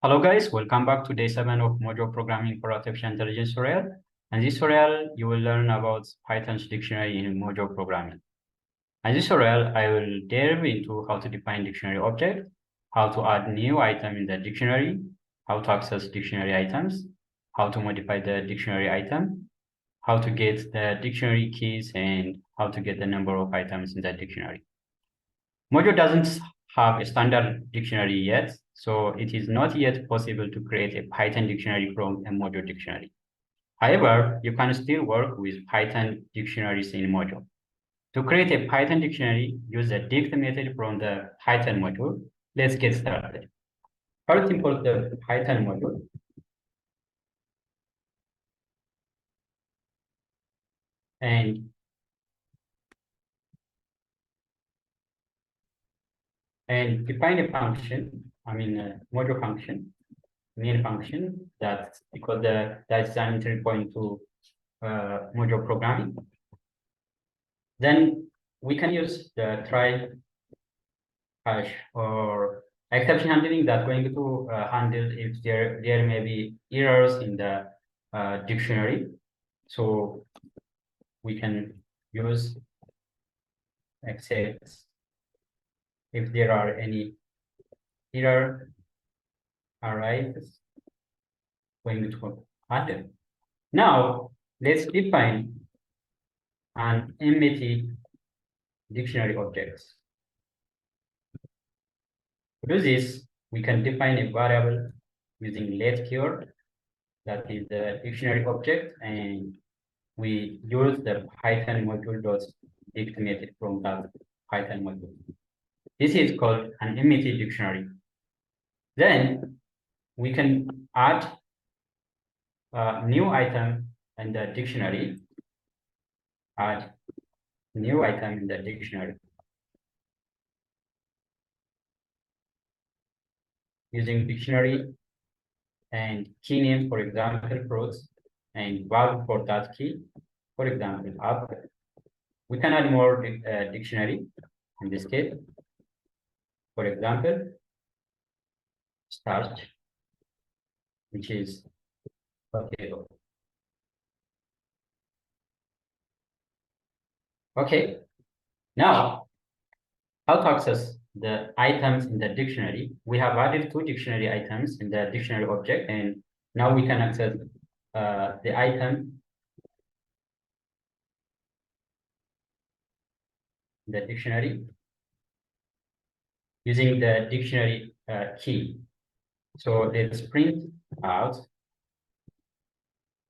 Hello guys, welcome back to day 7 of Mojo Programming for Artificial Intelligence tutorial. In this tutorial, you will learn about Python's dictionary in Mojo Programming. In this tutorial, I will delve into how to define dictionary object, how to add new item in the dictionary, how to access dictionary items, how to modify the dictionary item, how to get the dictionary keys, and how to get the number of items in the dictionary. Mojo doesn't have a standard dictionary yet, so it is not yet possible to create a Python dictionary from a Mojo dictionary. However, you can still work with Python dictionaries in Mojo. To create a Python dictionary, use the dict method from the Python module. Let's get started. First, import the Python module. And define a function, Mojo function, main function that's because that's an entry point to Mojo programming. Then we can use the try hash or exception handling that's going to handle if there may be errors in the dictionary. So we can use except if there are any error arrives going to handle. Now let's define an empty dictionary objects. To do this, we can define a variable using let keyword that is the dictionary object, and we use the Python module.dict method from that Python module. This is called an empty dictionary. Then we can add a new item in the dictionary. Add new item in the dictionary using dictionary and key name, for example, fruits, and value for that key, for example, apple. We can add more dictionary in this case. For example, starch, which is potato. Okay, now how to access the items in the dictionary. We have added 2 dictionary items in the dictionary object, and now we can access the item in the dictionary using the dictionary key. So let's print out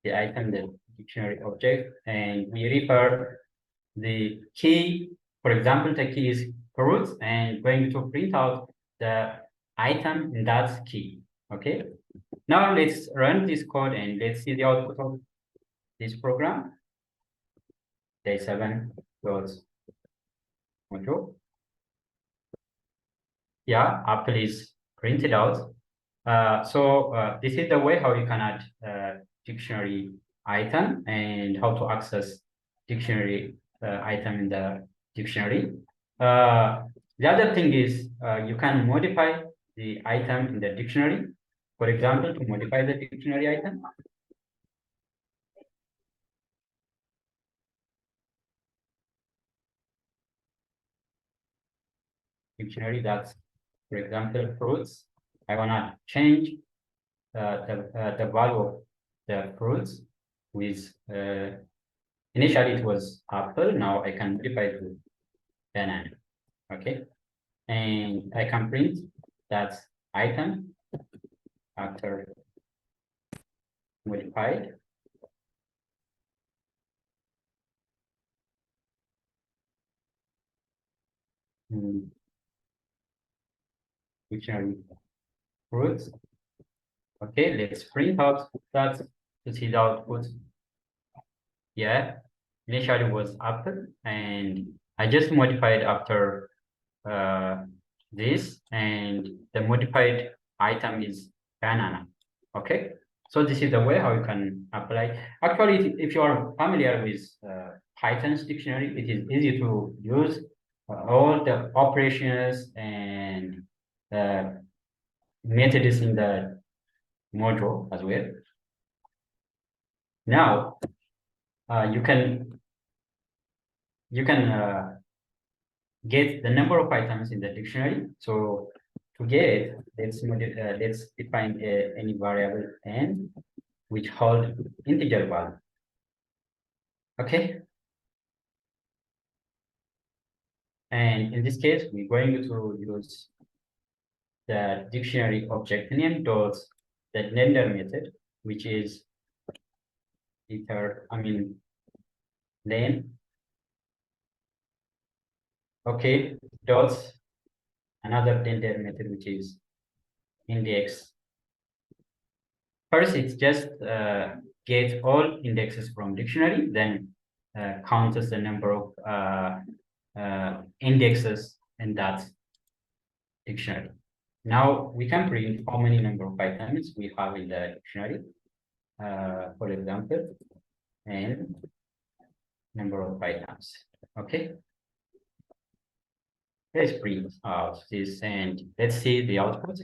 the item, the dictionary object, and we refer the key. For example, the key is fruits, and going to print out the item in that key. Okay. Now let's run this code and let's see the output of this program. Day 7 goes Mojo. Yeah, apple is printed out. This is the way how you can add dictionary item and how to access dictionary item in the dictionary. The other thing is you can modify the item in the dictionary. For example, to modify the dictionary item, that's, for example, fruits. I want to change the value of the fruits with initially it was apple, now I can modify to banana. Okay, and I can print that item after modified. Dictionary fruits. Okay, let's print out that to see the output. Yeah, initially was apple, and I just modified after this, and the modified item is banana. Okay, so this is the way how you can apply. Actually, if you are familiar with Python's dictionary, it is easy to use all the operations and methods in the Mojo as well. Now you can get the number of items in the dictionary. So to get, let's define any variable n which hold integer value. Okay. And in this case, we're going to use the dictionary object name dot the render method, which is then okay dot another render method which is index. First, it's just get all indexes from dictionary, then counts the number of indexes in that dictionary. Now we can print how many number of items we have in the dictionary. For example, and number of items. Okay. Let's print out this and let's see the output.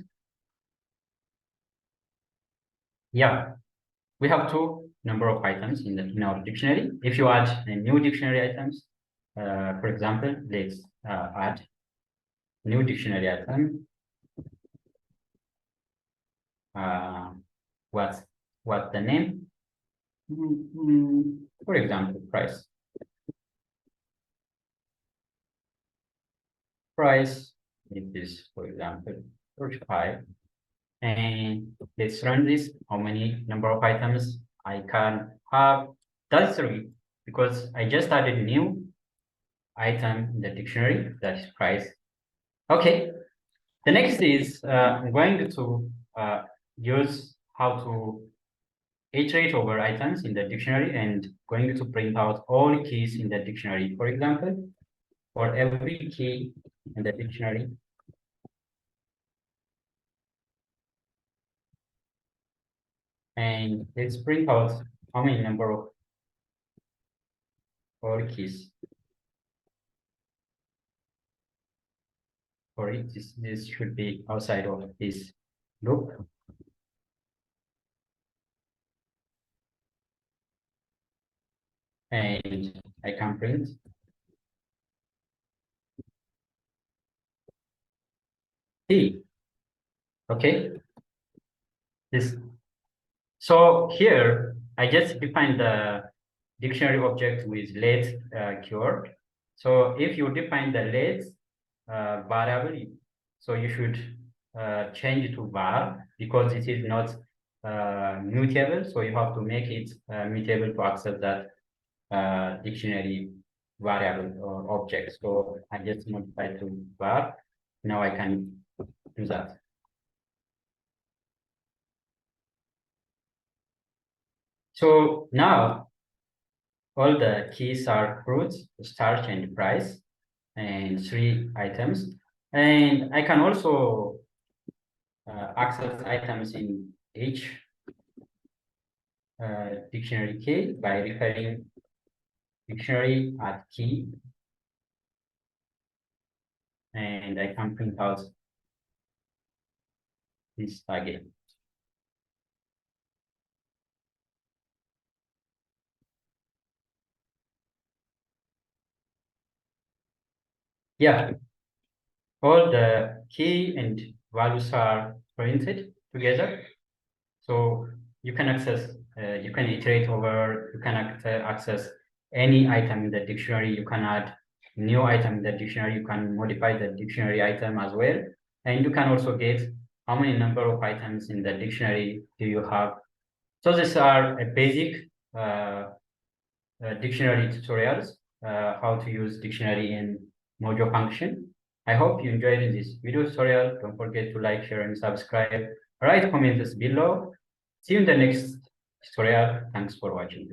Yeah, we have two number of items in our dictionary. If you add a new dictionary items, for example, let's add new dictionary item. What's the name? For example, price. Price is, for example, 35. And let's run this. How many number of items I can have? That's 3 because I just added a new item in the dictionary, that is price. Okay. The next is I'm going to use how to iterate over items in the dictionary and going to print out all keys in the dictionary. For example, for every key in the dictionary, and let's print out how many number of all keys. For it, this should be outside of this loop. And I can print T. Okay. This. So here I just defined the dictionary object with let keyword. So if you define the let variable, so you should change it to var because it is not mutable. So you have to make it mutable to accept that dictionary variable or object. So I just modify to var. Now I can do that. So now all the keys are fruits, starch, and price, and 3 items. And I can also access items in each dictionary key by referring dictionary at key. And I can print out this again. Yeah, all the key and values are printed together. So you can access, you can iterate over, you can access any item in the dictionary, you can add new item in the dictionary, you can modify the dictionary item as well. And you can also get how many number of items in the dictionary do you have. So these are a basic dictionary tutorials, how to use dictionary in Mojo function. I hope you enjoyed this video tutorial. Don't forget to like, share, and subscribe. Write comments below. See you in the next tutorial. Thanks for watching.